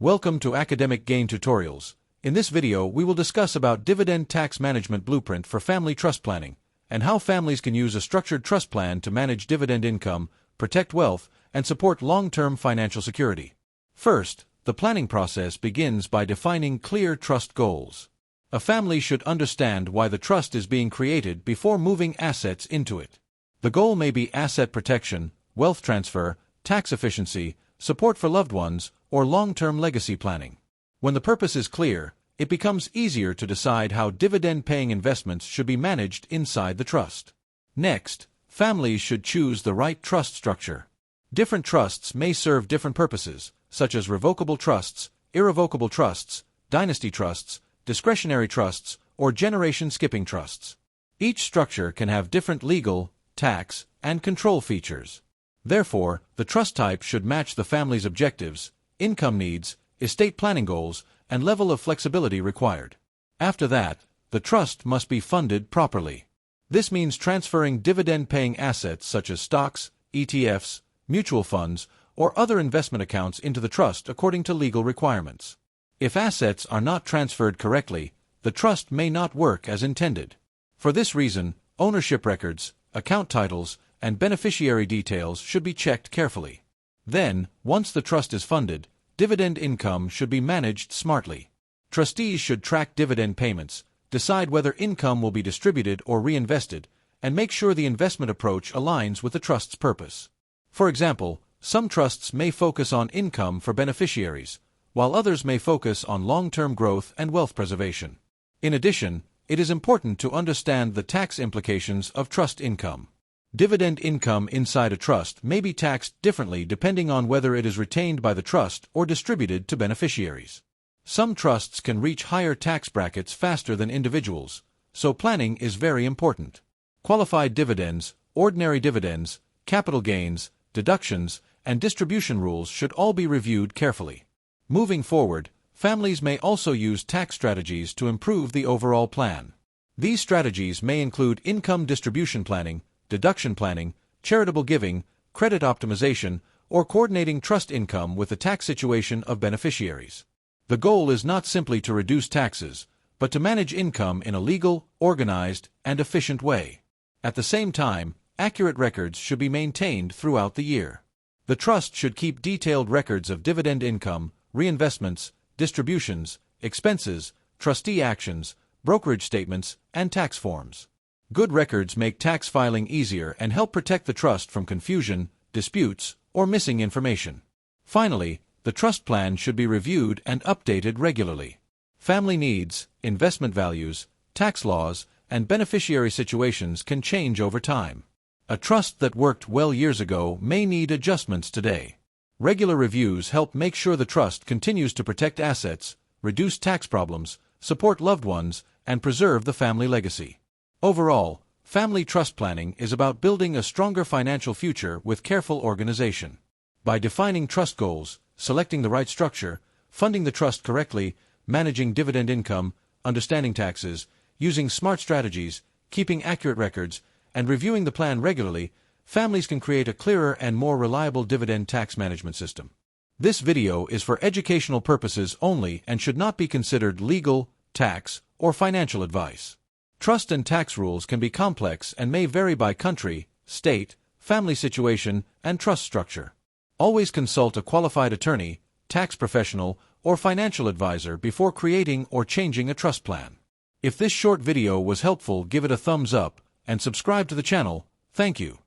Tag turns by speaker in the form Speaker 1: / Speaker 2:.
Speaker 1: Welcome to Academic Gain Tutorials. In this video, we will discuss about Dividend Tax Management Blueprint for family trust planning, and how families can use a structured trust plan to manage dividend income, protect wealth, and support long-term financial security. First, the planning process begins by defining clear trust goals. A family should understand why the trust is being created before moving assets into it. The goal may be asset protection, wealth transfer, tax efficiency, support for loved ones, or long-term legacy planning. When the purpose is clear, it becomes easier to decide how dividend-paying investments should be managed inside the trust. Next, families should choose the right trust structure. Different trusts may serve different purposes, such as revocable trusts, irrevocable trusts, dynasty trusts, discretionary trusts, or generation-skipping trusts. Each structure can have different legal, tax, and control features. Therefore, the trust type should match the family's objectives, income needs, estate planning goals, and level of flexibility required. After that, the trust must be funded properly. This means transferring dividend-paying assets such as stocks, ETFs, mutual funds, or other investment accounts into the trust according to legal requirements. If assets are not transferred correctly, the trust may not work as intended. For this reason, ownership records, account titles, and beneficiary details should be checked carefully. Then, once the trust is funded, dividend income should be managed smartly. Trustees should track dividend payments, decide whether income will be distributed or reinvested, and make sure the investment approach aligns with the trust's purpose. For example, some trusts may focus on income for beneficiaries, while others may focus on long-term growth and wealth preservation. In addition, it is important to understand the tax implications of trust income. Dividend income inside a trust may be taxed differently depending on whether it is retained by the trust or distributed to beneficiaries. Some trusts can reach higher tax brackets faster than individuals, so planning is very important. Qualified dividends, ordinary dividends, capital gains, deductions, and distribution rules should all be reviewed carefully. Moving forward, families may also use tax strategies to improve the overall plan. These strategies may include income distribution planning, deduction planning, charitable giving, credit optimization, or coordinating trust income with the tax situation of beneficiaries. The goal is not simply to reduce taxes, but to manage income in a legal, organized, and efficient way. At the same time, accurate records should be maintained throughout the year. The trust should keep detailed records of dividend income, reinvestments, distributions, expenses, trustee actions, brokerage statements, and tax forms. Good records make tax filing easier and help protect the trust from confusion, disputes, or missing information. Finally, the trust plan should be reviewed and updated regularly. Family needs, investment values, tax laws, and beneficiary situations can change over time. A trust that worked well years ago may need adjustments today. Regular reviews help make sure the trust continues to protect assets, reduce tax problems, support loved ones, and preserve the family legacy. Overall, family trust planning is about building a stronger financial future with careful organization. By defining trust goals, selecting the right structure, funding the trust correctly, managing dividend income, understanding taxes, using smart strategies, keeping accurate records, and reviewing the plan regularly, families can create a clearer and more reliable dividend tax management system. This video is for educational purposes only and should not be considered legal, tax, or financial advice. Trust and tax rules can be complex and may vary by country, state, family situation, and trust structure. Always consult a qualified attorney, tax professional, or financial advisor before creating or changing a trust plan. If this short video was helpful, give it a thumbs up and subscribe to the channel. Thank you.